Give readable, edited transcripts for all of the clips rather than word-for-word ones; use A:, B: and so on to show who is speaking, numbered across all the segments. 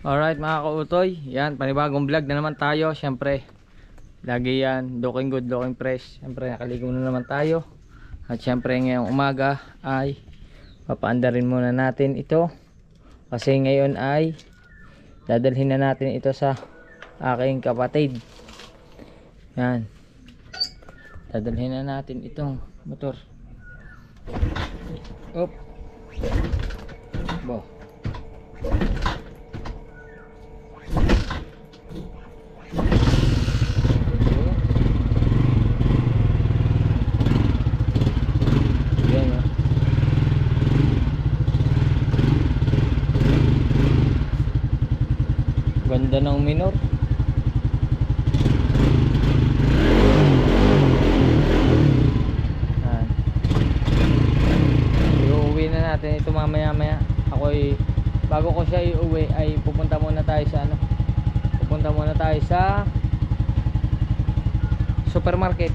A: Alright mga kautoy, yan, panibagong vlog na naman tayo. Siyempre, lagi yan, looking good, looking fresh. Siyempre, nakaligo na naman tayo. At siyempre, ngayong umaga ay papaandarin muna natin ito. Kasi ngayon ay dadalhin na natin ito sa aking kapatid. Yan, dadalhin na natin itong motor. Op. Bo. Ganda ng minor. Iuwi na natin ito mamaya maya. Ako'y bago ko siya iuwi ay pupunta muna tayo sa pupunta muna tayo sa supermarket.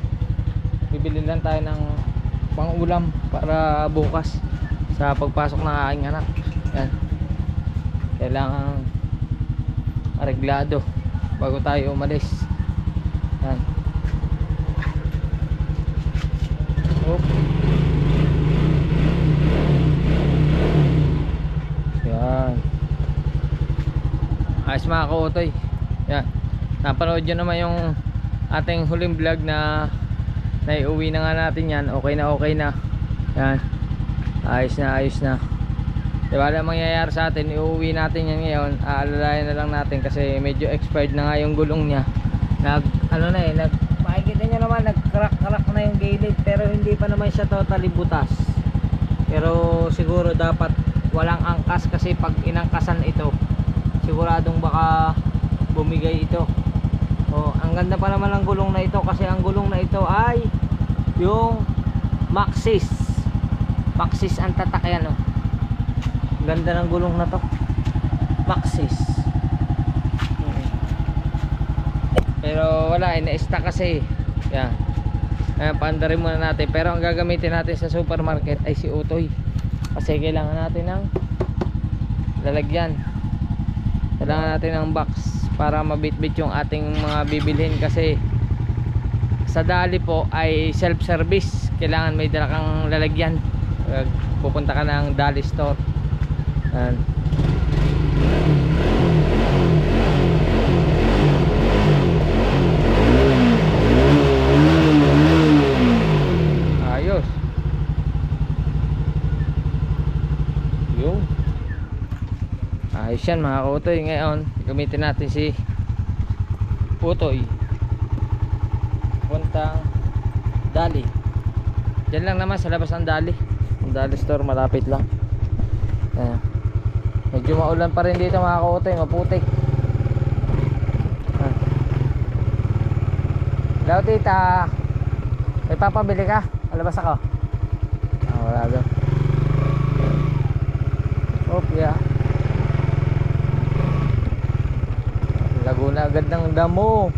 A: Bibili lang tayo ng pang-ulam para bukas sa pagpasok ng aking anak. Yan. Kailangan areglado bago tayo umalis. Yan. Oh. Yan. Ayos mga kautoy. Yan. Napanood nyo naman yung ating huling vlog na naiuwi na nga natin yan. Okay na okay na. Yan. Ayos na ayos na. Diba na mangyayari sa atin, iuwi natin yan ngayon. Aalalayan na lang natin kasi medyo expired na nga yung gulong niya. Makikita nyo naman, nag-crack na yung gilid. Pero hindi pa naman siya totally butas. Pero siguro dapat walang angkas kasi pag inangkasan ito, siguradong baka bumigay ito. Ang ganda pa naman ng gulong na ito kasi ang gulong na ito ay yung Maxxis ang tatak yan. Ganda ng gulong na to, Maxxis. Pero wala, ina-stack kasi. Yan. Paandarin muna natin. Pero ang gagamitin natin sa supermarket ay si Utoy. Kasi kailangan natin ng lalagyan. Kailangan natin ng box para mabitbit yung ating mga bibilhin. Kasi sa Dali po ay self-service. Kailangan may dala kang lalagyan. Pupunta ka ng Dali store. Yan. Ayos. Yung ayos yan mga kautoy. Ngayon gamitin natin si Utoy puntang Dali. Diyan lang naman sa labas ng Dali. Ang Dali store malapit lang. Ayan. Medyo maulan pa rin dito mga kautoy, maputik. Hello tita, may papabili ka? Alabas ako. Wala daw. Yeah. Laguna agad ng damo.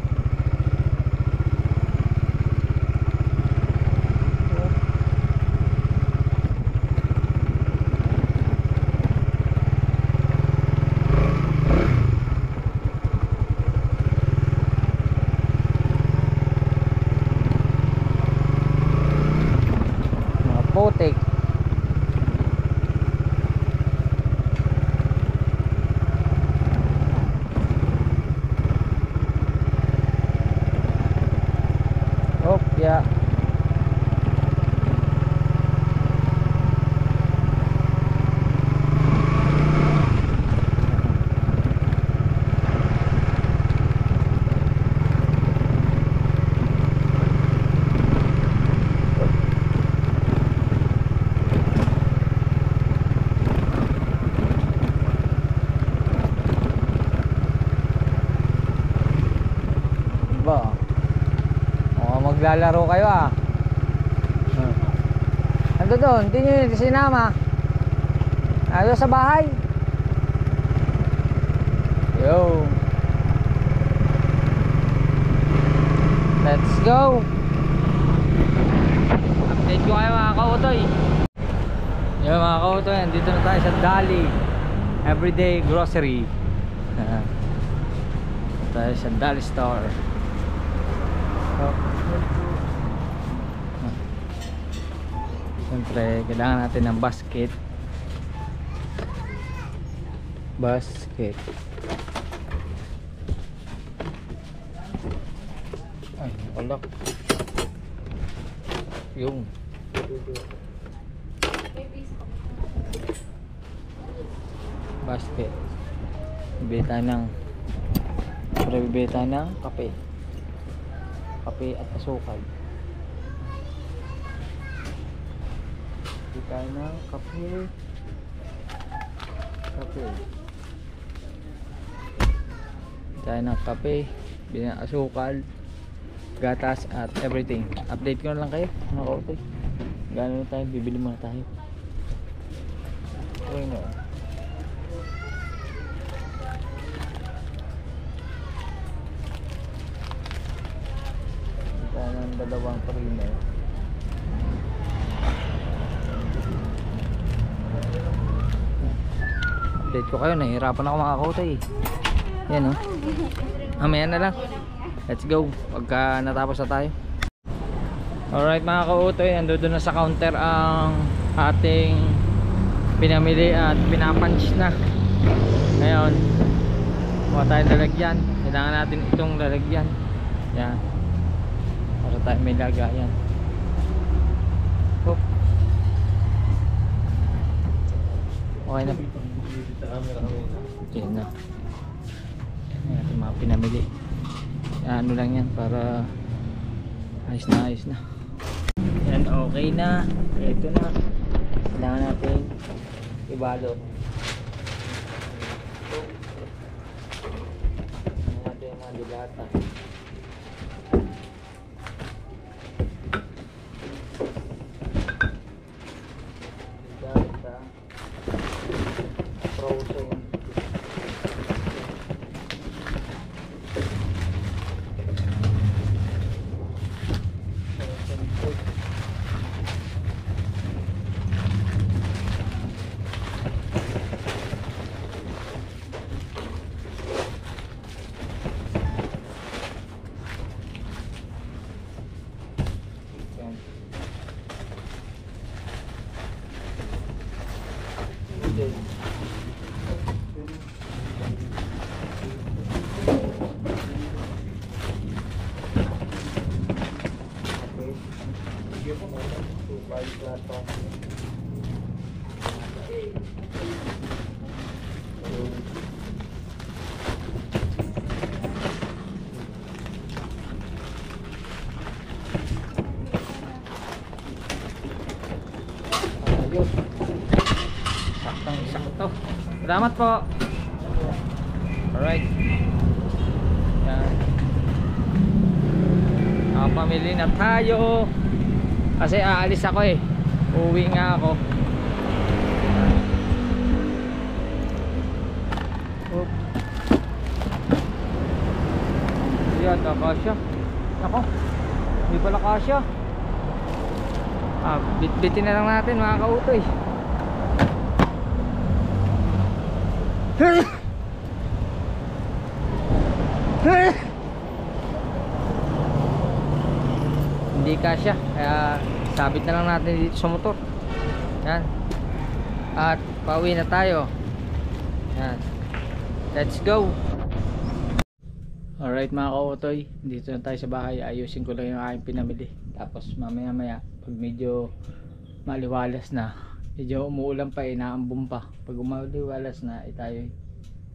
A: Putik. Yeah. Maglalaro kayo Ando doon, hindi nyo sinama. Ando sa bahay. Yo. Let's go. Update ko kayo mga kautoy. Yung mga kautoy, dito na tayo sa Dali Everyday Grocery. Ayan. Tayo sa Dolly Store. Oh. Siyempre kailangan natin ng basket. Ay, nakalak yung basket. Bibili tayo ng kape at asukal. Bibili tayo ng kape bili ng asukal, gatas at everything. Update ko na lang kayo mga kautoy. Gano'n tayo, bibili muna tayo. Okay na. Ito ng dalawang primer. Update ko kayo, nahihirapan ako mga kautoy. Yan o. Mamaya na lang. Let's go. Pagka natapos na tayo. Alright mga kautoy, nandun na sa counter ang ating pinamili at pinapunch na. Ngayon, kuha tayong lalagyan. Kailangan natin itong lalagyan. Yan. Para tayo may lagayan. Oh. Okay na. Yan na. Yan natin mga pinamili. Ano lang yan para ayos na. Yan, okay na. Ito na. Kailangan natin ibalot. Kailangan natin yung mga dilata. Dilata. Frozen. Saktong-sakto. Salamat po. Alright. Yan. Pamili na tayo. Kasi aalis ako eh. Uwi nga ako. Oh. Yan, kasya. Ako. Hindi pala kasya. Bitbitin na lang natin mga kautoy. Hindi kasya, kaya sabit na lang natin dito sa motor. Yan. At pauwi na tayo. Yan. Let's go. Alright mga kautoy, dito na tayo sa bahay. Ayusin ko lang yung aking pinamili. Tapos mamaya pag medyo maliwalas na, medyo umuulan pa, inaambon pa. Pag umaliwalas na, tayo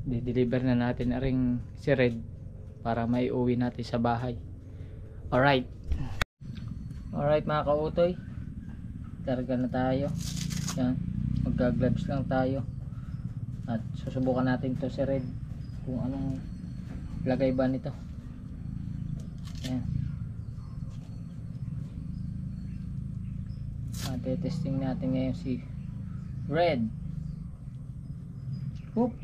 A: di-deliver na natin aring si Red para may uwi natin sa bahay. Alright mga kautoy, karga na tayo. Yan, magga-gloves lang tayo at susubukan natin to si Red kung anong lagay ba nito. Yan, testing natin ngayon si Red. Hoop.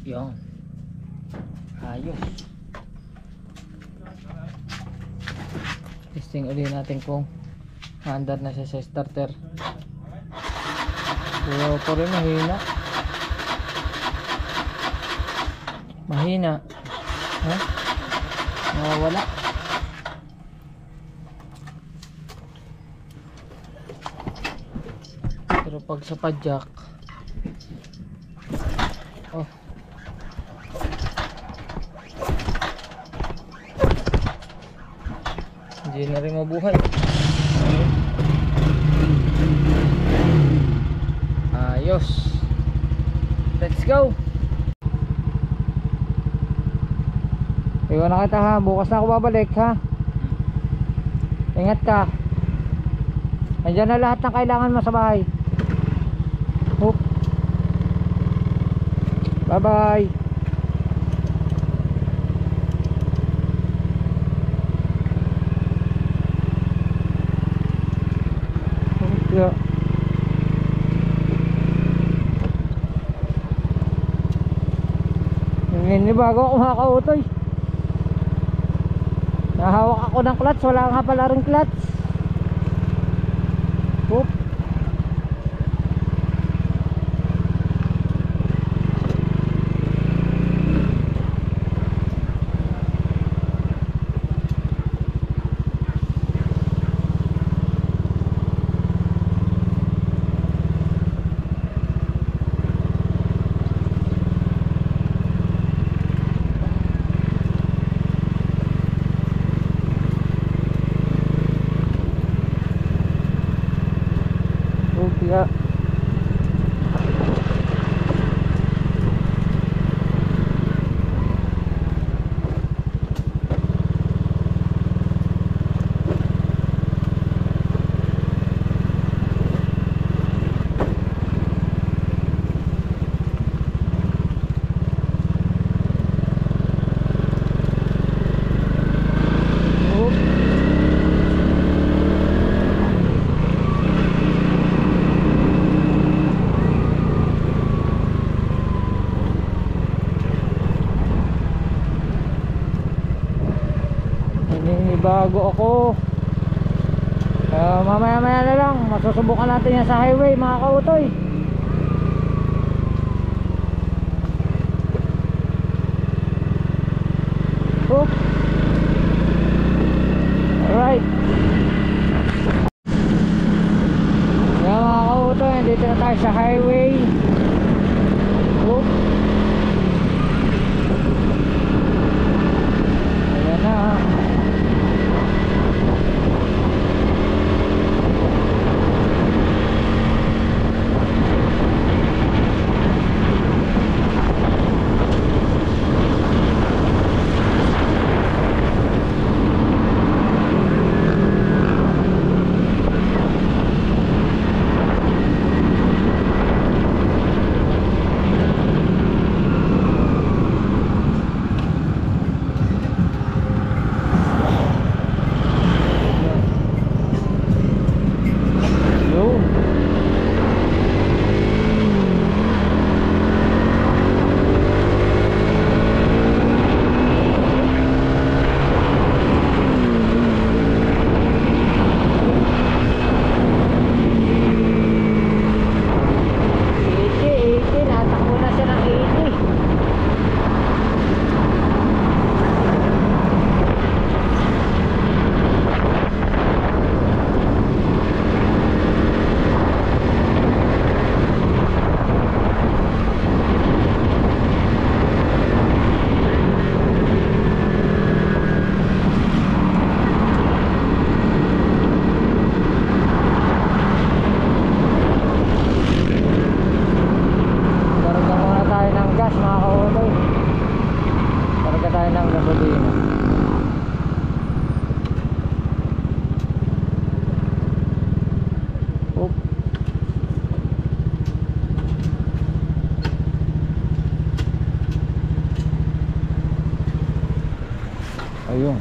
A: Yan, ayos. Testing ulit natin kung under na siya sa starter. Pero pa rin mahina. Mahina. Ha? Nawawala. Pero pag sa padjak, oh, hindi na rin mabuhay. Ayos. Let's go. Iwan na kita ha. Bukas na ako babalik ha. Ingat ka. Nandiyan na lahat ng kailangan mo sa bahay. Hoop. Bye bye. Yeah. Hindi bago ako makakautoy. Nahawak ako ng clutch, wala nga pala rin clutch. Oop. Yeah. Bago ako, mamaya maya na lang masusubukan natin yan sa highway mga kautoy. Oh. Alright, yan mga kautoy, dito na tayo sa highway. Oh. Ayan na. Ayun.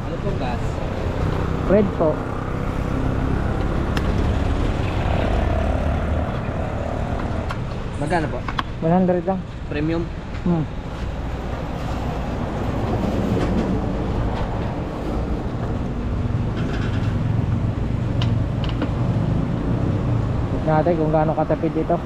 B: Ano pong gas?
A: Red po.
B: Magkano po?
A: 100 lang.
B: Premium?
A: Natin kung gaano katapid dito.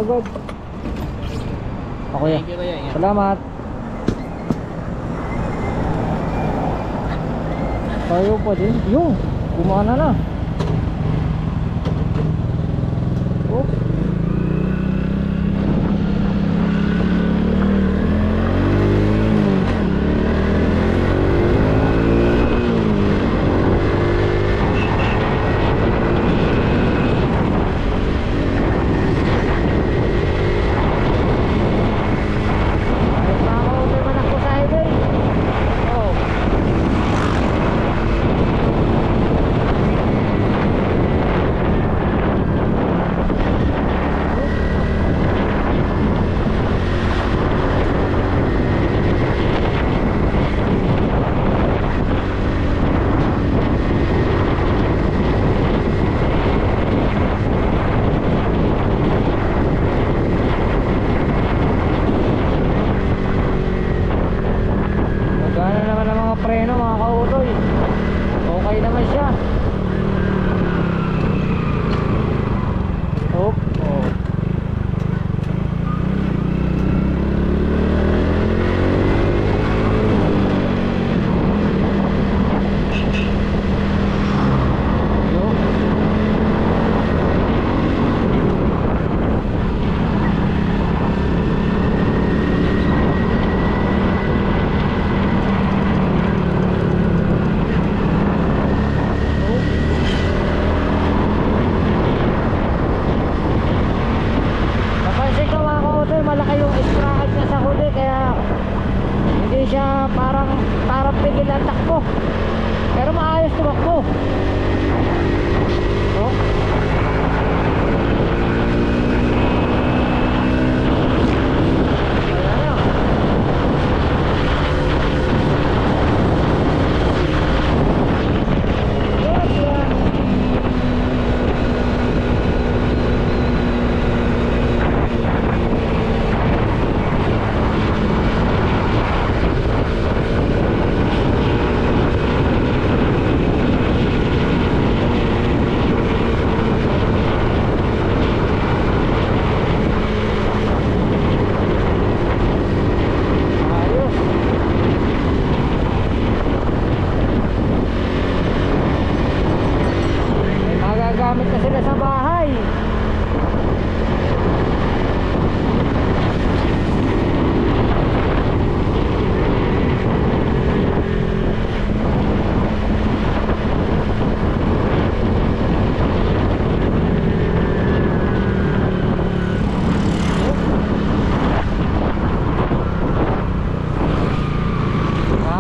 A: good. Okay.
B: Thank you kuya. Ingat.
A: Salamat. Tayo pa din. Yung, gumana na. Oh. Preno mga kautoy, okay naman siya. Oh. Malaki yung sprocket niya sa huli, kaya hindi siya parang pigil ang takbo, pero maayos tumakbo. Oh. Gamit na sila sa bahay.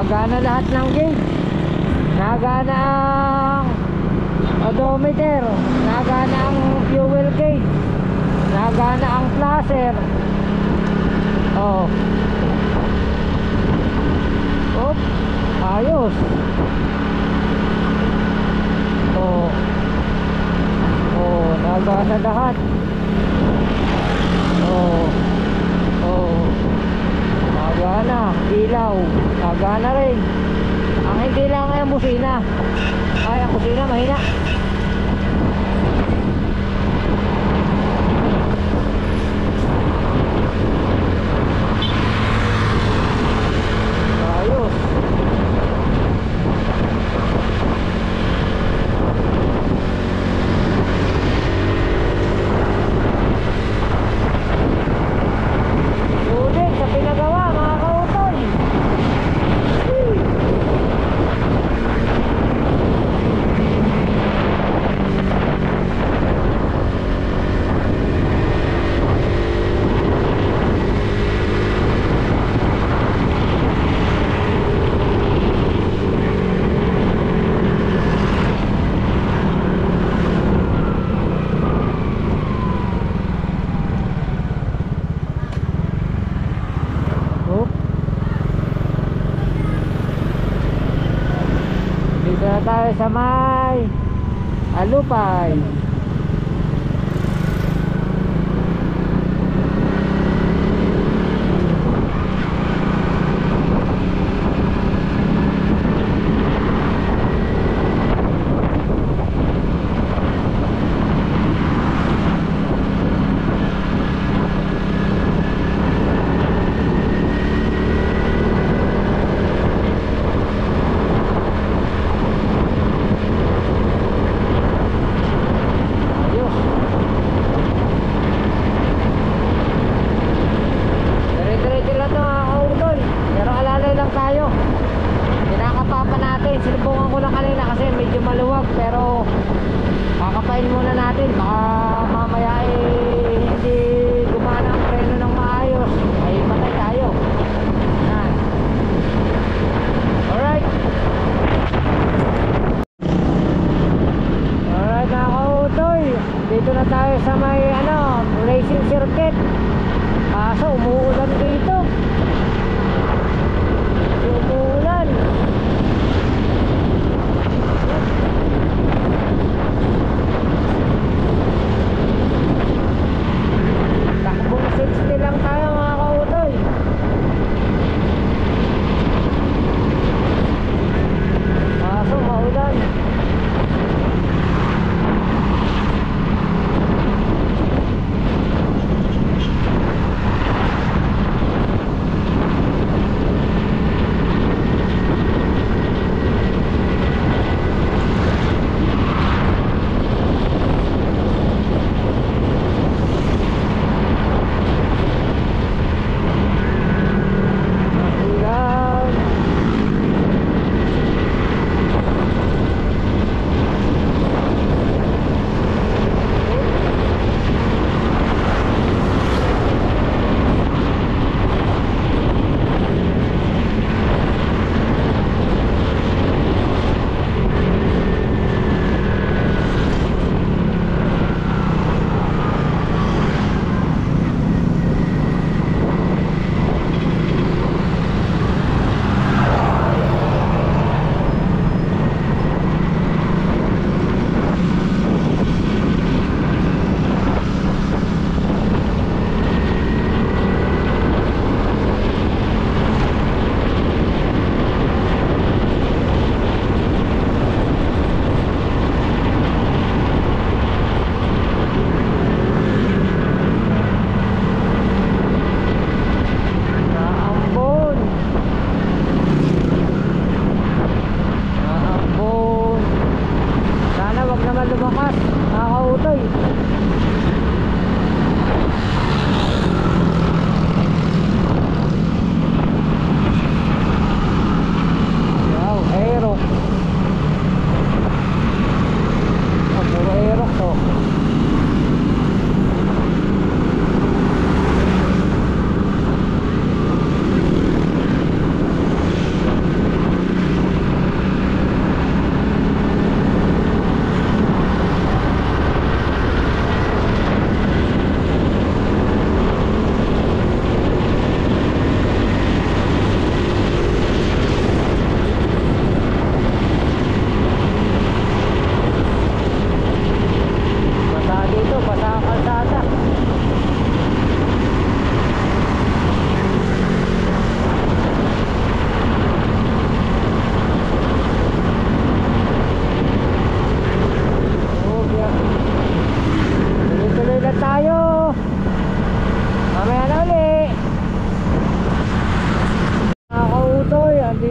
A: Nagana lahat ng gauge. Nagana ang odometer, nagana ang fuel gauge, nagana ang flasher. Oh. Op, ayos. Oh. Oh, nagana lahat. Oh. Oh. Nagana, ilaw, nagana rin. Ang hindi lang ay ang busina. Ay, ang busina mahina. Ayos. Sulit sa pinagawa mga kautoy. Dito na tayo sa may Alupay.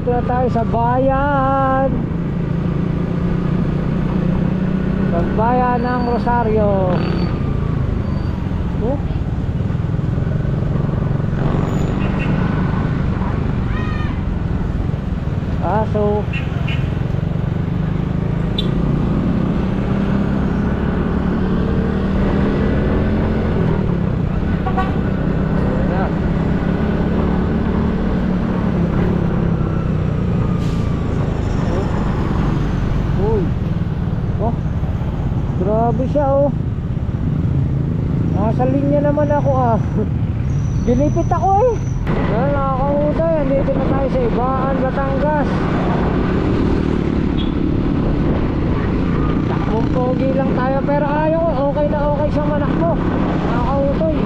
A: Nandito na tayo sa bayan. Sa bayan ng Rosario. Oh. So grabe siya oh. Nasa linya naman ako ah. Ginipit ako eh. Well, nakakahuday. Andito na tayo sa Ibaan, Batangas. Takbong pogi lang tayo. Pero ayaw, okay na okay siyang manakbo. Nakakahuday.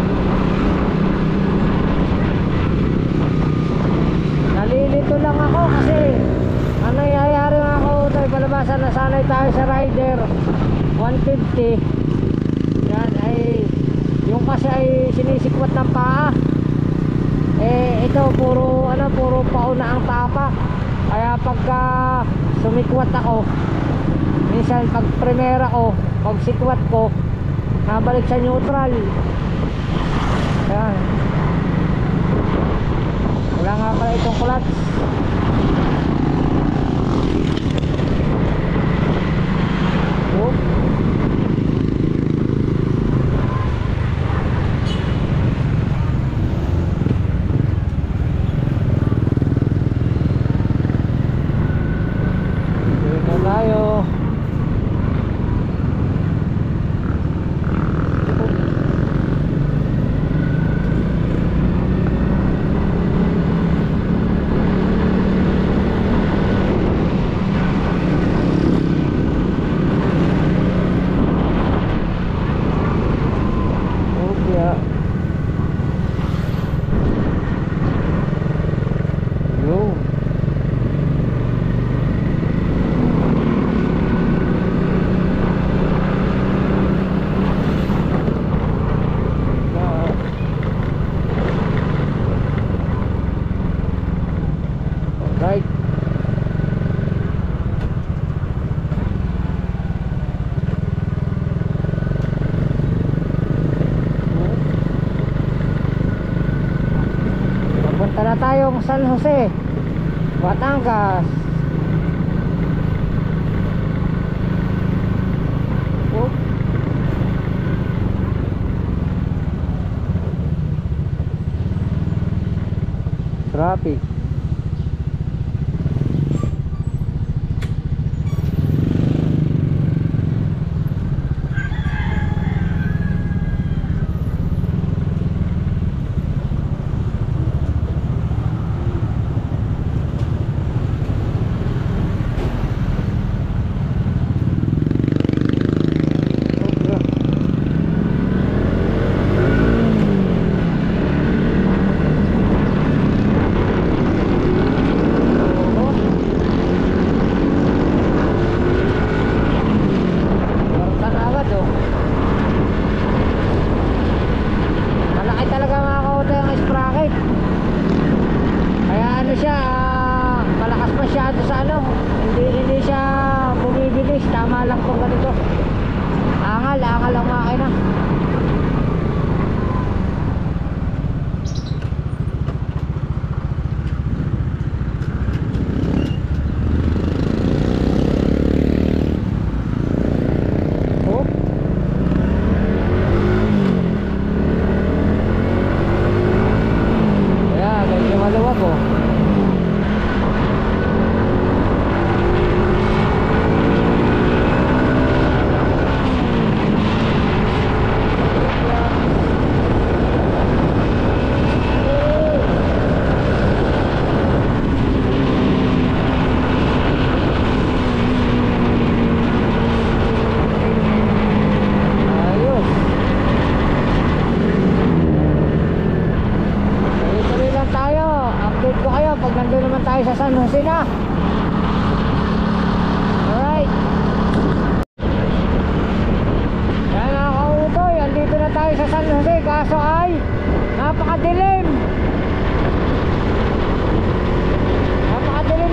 A: Nalilito lang ako kasi ano nangyayari mga kahuday. Palabasan na sanay tayo sa rider 150. Yan ay yung kasi ay sinisikwat ng paa. Ito puro puro pauna ang tapak. Kaya pagka sumikwat ako, minsan pag primera ko, pag sikwat ko, nabalik sa neutral. Yan. Wala nga pala itong clutch. Oh. Tayong San Jose, Batangas. Oh. Traffic. Sa San Jose na. Alright. Yan mga kautoy, andito na tayo sa San Jose. Kaso ay napakadilim. Napakadilim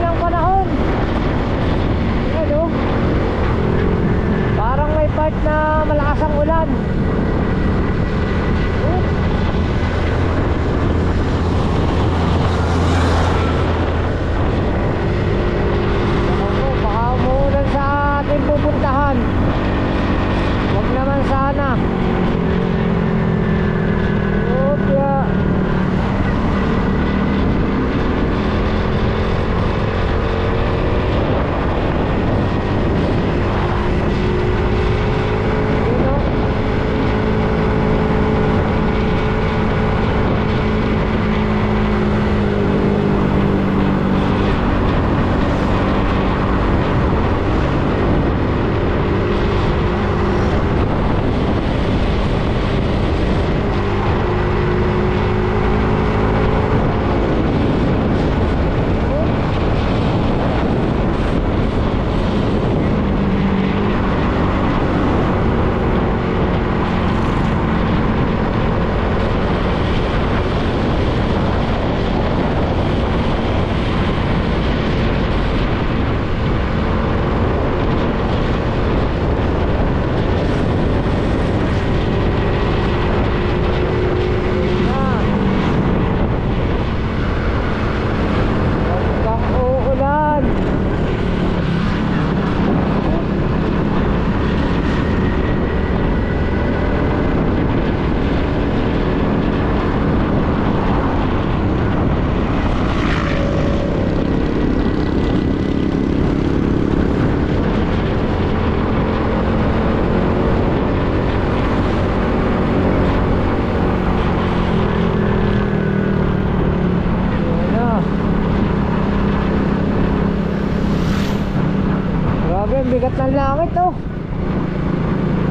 C: bigat ng langit oh.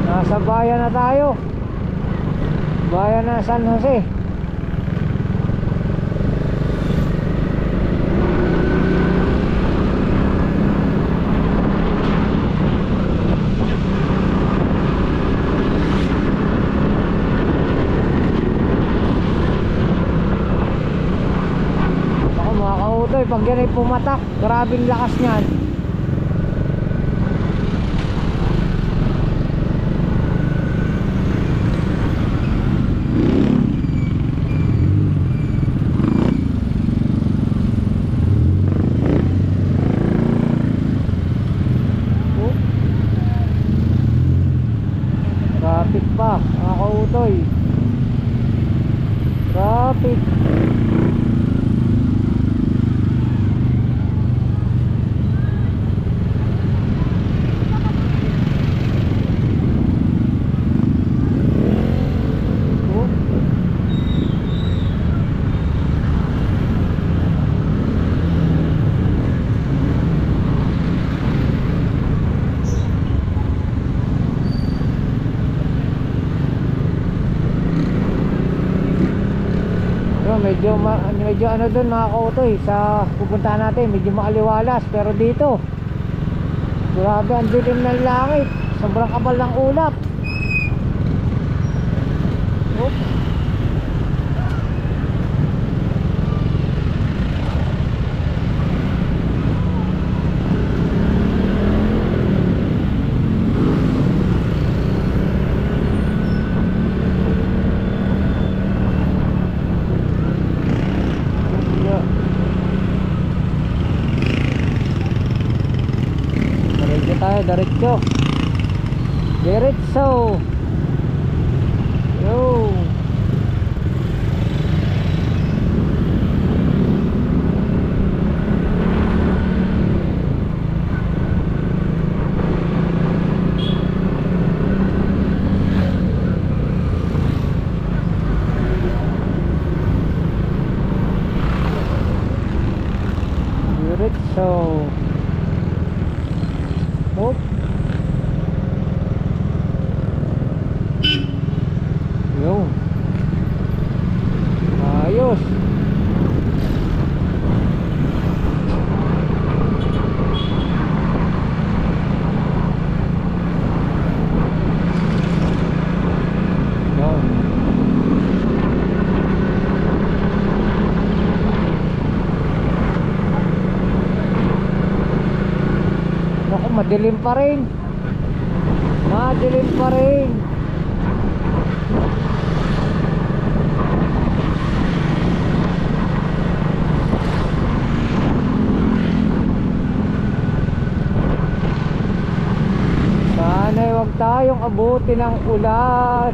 C: Nasa bayan na tayo. Bayan na San Jose. Ako mga kautoy, pag yan ay pumatak, grabing lakas niyan. Traffic pa mga kautoy. Traffic. Medyo ano dun mga kautoy, sa pupuntahan natin medyo maaliwalas, pero dito grabe ang dilim ng langit, sobrang kapal ng ulap. Oops. Diretso diretso yo. Diretso. Oh. Yo. Ayos. Yo. Naku, madilim pa rin. Madilim pa rin. Sana'y huwag tayong abutin ng ulan.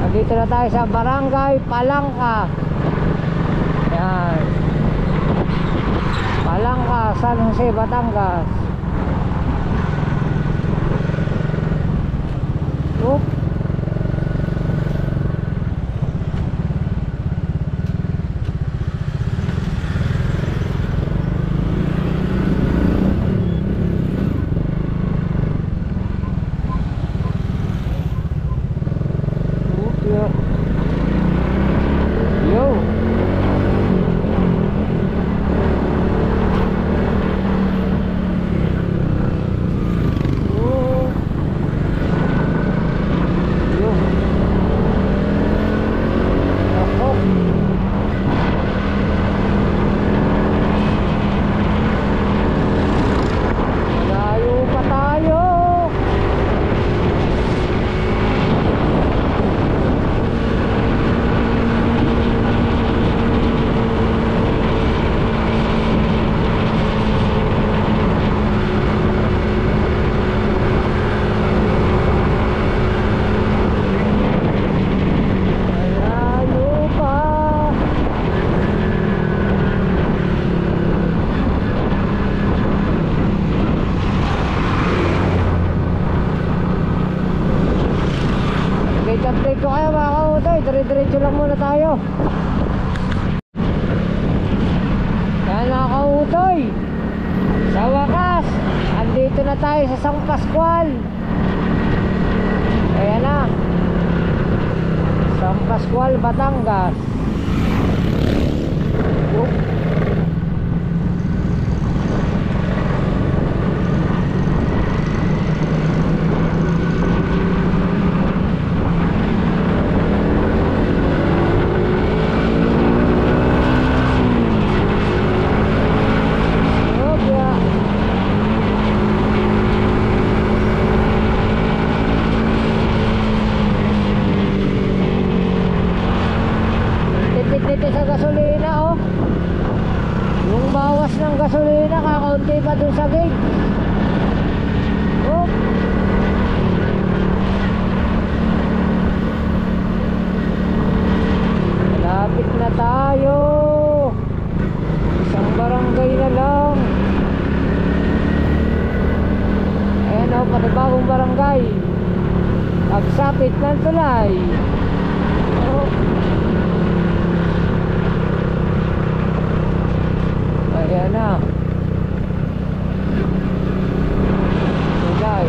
C: Nandito na tayo sa Barangay Palangka. Yan, Palangka, San Jose, Batangas. Oop. Update ko kayo mga kautoy, dire-diretso lang muna tayo. Yan mga kautoy, sa wakas andito tayo sa San Pascual. Ayan na, San Pascual, Batangas. Oh. Dito sa gasolina, oh. Yung bawas ng gasolina kakaunti pa dun sa gate. Oh. Malapit na tayo. Isang barangay na lang. Ayan, oh, panibagong barangay. Pagsapit ng tulay. Oh. Ayan na. Tulay.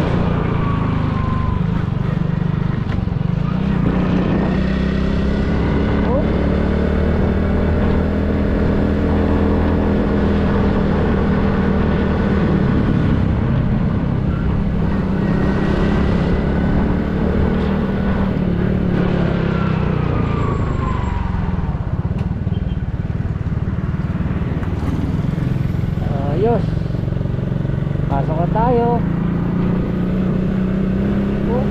C: Oh. Ayos. Pasok na tayo. Oh.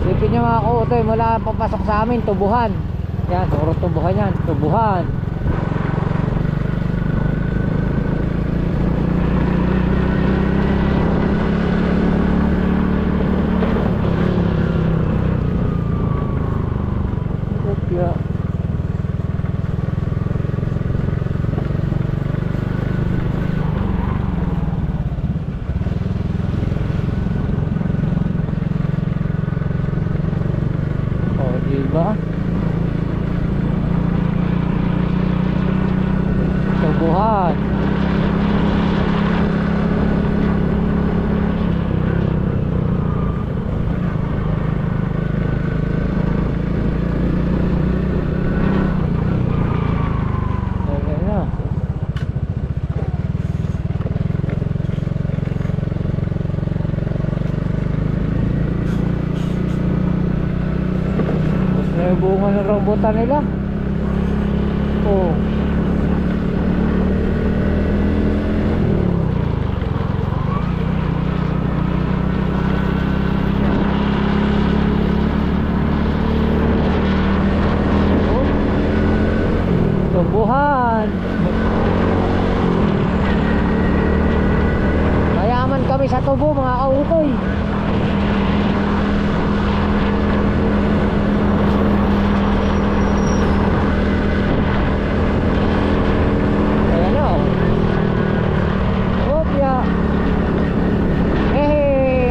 C: Sipin nyo mga kuutoy, mula papasok sa amin, tubuhan. Yan, puro tubuhan yan, tubuhan. Diba? Tubuhan. Ayan na. Yung bunga ng rambutan nila. Oh. Oh. Tubuhan. Mayaman kami sa tubo mga kautoy.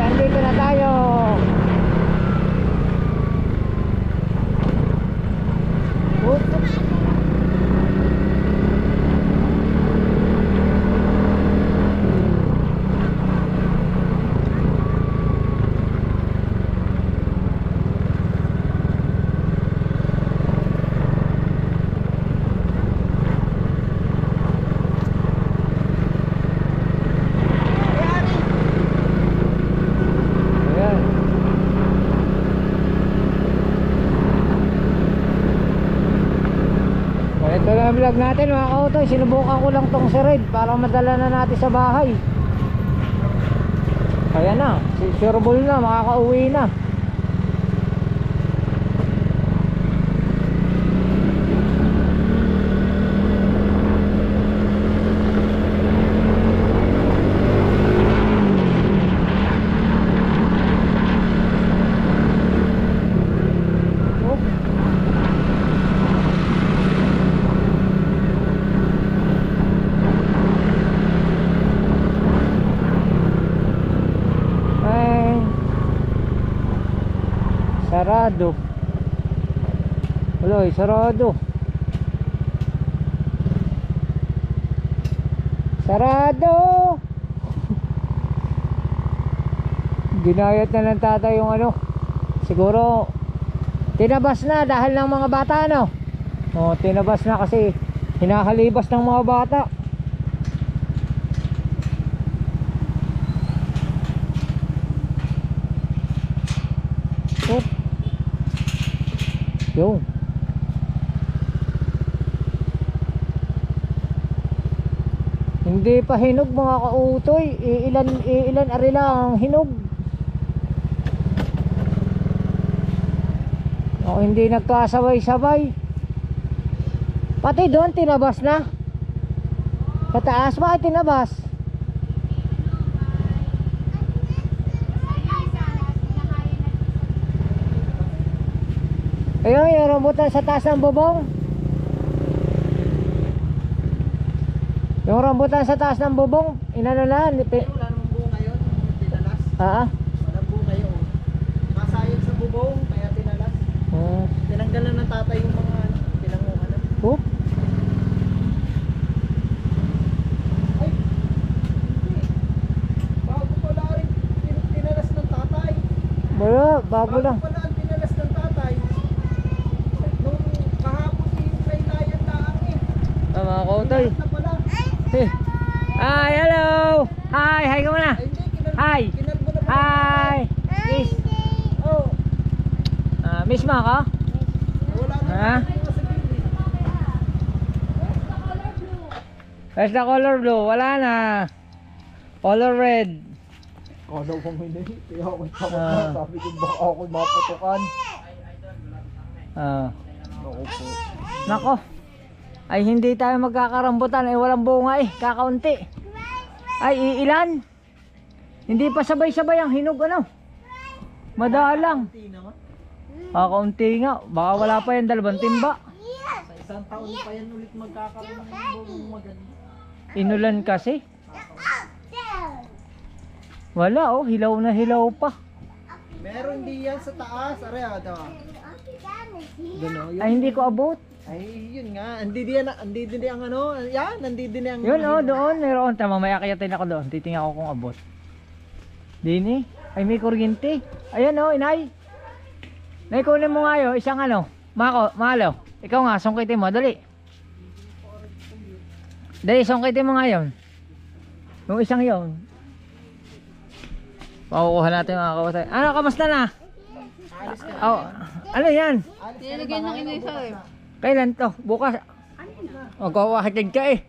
C: Andito na tayo. Oops. Ito na ang vlog natin mga kautoy. Sinubukan ko lang tong si Red para madala na natin sa bahay. Kaya na, sureball na, makakauwi na. Sarado. Wala, sarado. Sarado. Ginayat na ng tatay yung ano. Siguro tinabas na dahil ng mga bata, no? O, tinabas na kasi hinahalibas ng mga bata. Oh. Yo. Hindi pa hinog mga kautoy. Iilan ari lang ang hinog. O, hindi nagkasabay-sabay. Pati doon tinabas na. Sa taas ba tinabas? Ayun, yung rambutan sa taas ng bubong. Yung rambutan sa taas ng bubong, inano na.
B: Wala namang bunga yun, tinalas. Walang bunga yun. Masayang sa bubong, kaya tinalas. Tinanggalan ng tatay yung mga pinanguhan na.
C: Oop.
B: Ay, hindi. Bago pala rin tinalas ng tatay.
C: Wala, bago lang.
B: Pala ang tinalas ng tatay. Nung kahapon yung kailayan laang eh.
A: Mga kautoy.
B: Na pala.
A: Hi, hello. Hi ka muna.
B: Ay, hindi.
A: Hi.
B: Kinalbo na pala.
A: Hi. Miss.
B: Oh.
A: Miss mo ako?
B: Wala na.
A: Ha? Where's the color blue? Wala na. Color red.
B: Kala ko may nahi. Kaya ako takot
A: Ah.
B: na. Sabi ko baka ako maputukan. Ako po.
A: Nako. Ay hindi tayo magkakarambutan. Ay walang bunga eh. Kakaunti. Ay iilan. Hindi pa sabay-sabay ang hinog ano. Madalang.
B: Hindi naman.
A: Kakaunti nga. Baka wala pa yan 2 timba.
B: Sa isang taon pa yan ulit magkakaroon ng bubong maganda.
A: Inulan kasi. Wala oh. Hilaw na hilaw pa.
B: Meron di yan sa taas. Areado. Gano.
A: Ay hindi ko abot.
B: Ay yun nga. Andi din ang ano. Yan. Andi din ang.
A: Yun oh, doon meron. Tama, may akyatin ako doon. Titingnan ko kung abot. Dini. Ay may kuryente. Ayan oh, inay. Nay, kunin mo nga yun. Isang ano. Malo. Ikaw nga, sungkitin mo. Dali. Dali, sungkitin mo nga yun. Yung isang yun. Pakukuha natin mga kawasay. Ano, kamusta na? Oh, ano yan?
D: Nilagyan ng inisa eh.
A: Kailan to? Bukas. Magpapahatid ka eh.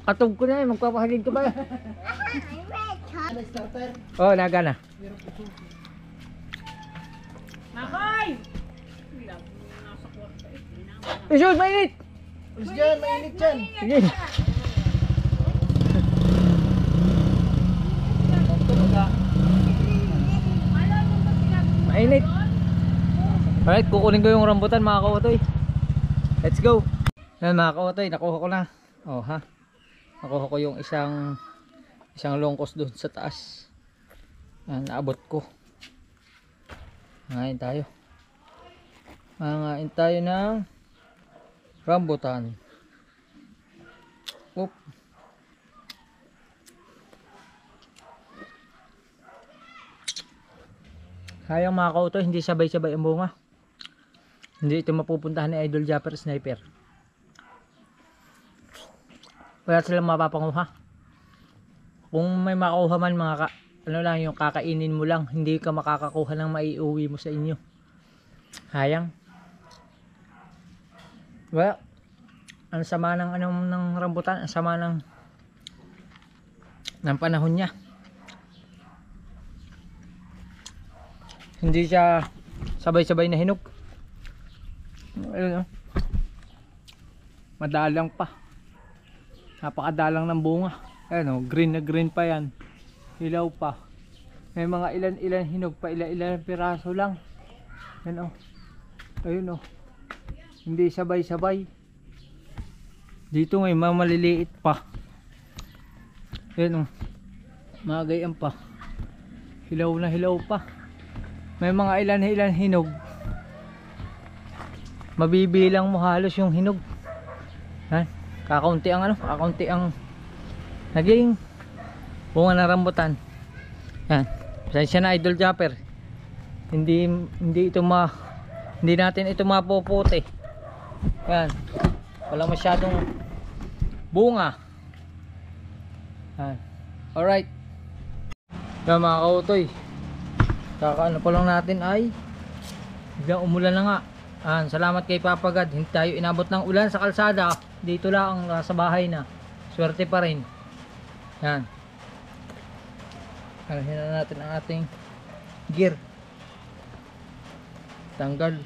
A: Katog ko na eh. Magpapahatid ka ba?
B: Starter.
A: Oh, naga na.
D: Makoy!
A: Isun, mainit!
B: Ulis dyan. Mainit dyan.
A: Sige. Mainit. Alright, kukunin ko yung rambutan mga kautoy. Let's go. Yan mga kautoy, nakuha ko na. Oh ha. Nakuha ko yung isang longkos doon sa taas. Yan, naabot ko. Mangain tayo. Mangain tayo ng rambutan. Oop. Sayang mga kautoy, hindi sabay-sabay ang bunga. Hindi ito mapupuntahan ni Idol Japper Sniper. Wala silang mapapanguha. Kung may makuha man ano lang yung kakainin mo lang, hindi ka makakakuha ng maiuwi mo sa inyo. Sayang. Wala. Ang sama ng rambutan, ang sama ng panahon niya. Hindi siya sabay-sabay na hinog. Ayun, madalang pa. Napakadalang ng bunga. Ayun, green na green pa yan. Hilaw pa. May mga ilan-ilan hinog pa, ilan-ilan piraso lang. Ayun, ayun, hindi sabay-sabay. Dito ngayon maliliit pa. Ayun, mga gayaan pa. Hilaw na hilaw pa.
C: may mga ilan hinog. Mabibilang mo halos yung hinog. Yan. Kakaunti ang kakaunti ang naging bunga ng rambutan. Yan. Pasensya na Idol Japper. Hindi natin ito mapuputi. Yan. Wala masyadong bunga. Yan. Alright. Yan mga kautoy. Kakaano pa lang natin ay biglang umulan na nga. Salamat kay Papa God. Hindi tayo inabot ng ulan sa kalsada. Dito lang sa bahay na. Swerte pa rin. Yan. Alahin na natin ang ating gear. Tanggal.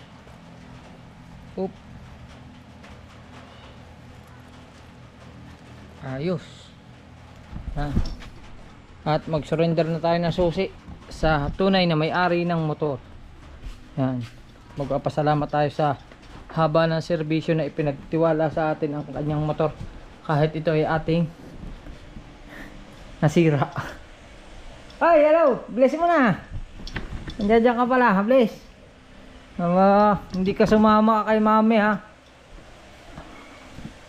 C: Oop. Ayos. Yan. At mag-surrender na tayo ng susi sa tunay na may-ari ng motor. Yan. Magpapasalamat tayo sa haba ng serbisyo na ipinagtiwala sa atin ang kanyang motor kahit ito ay ating nasira. Ay, hello! Bless mo na! Nandiyan ka pala, bless. Hindi ka sumama kay mami ha.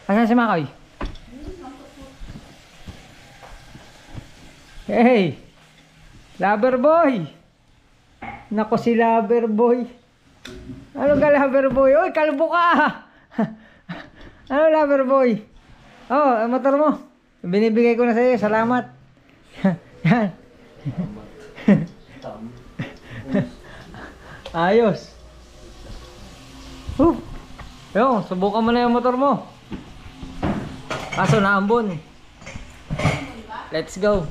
C: Asan si Makoy? Hey! Lover boy! Nako si lover boy. Ano ka lover boy? Uy, kalbo ka! Ano lover boy? Oh, ang motor mo. Binibigay ko na sa'yo. Salamat. Yan. Ayos. Yung, subukan mo na yung motor mo. Kaso naambon. Let's go.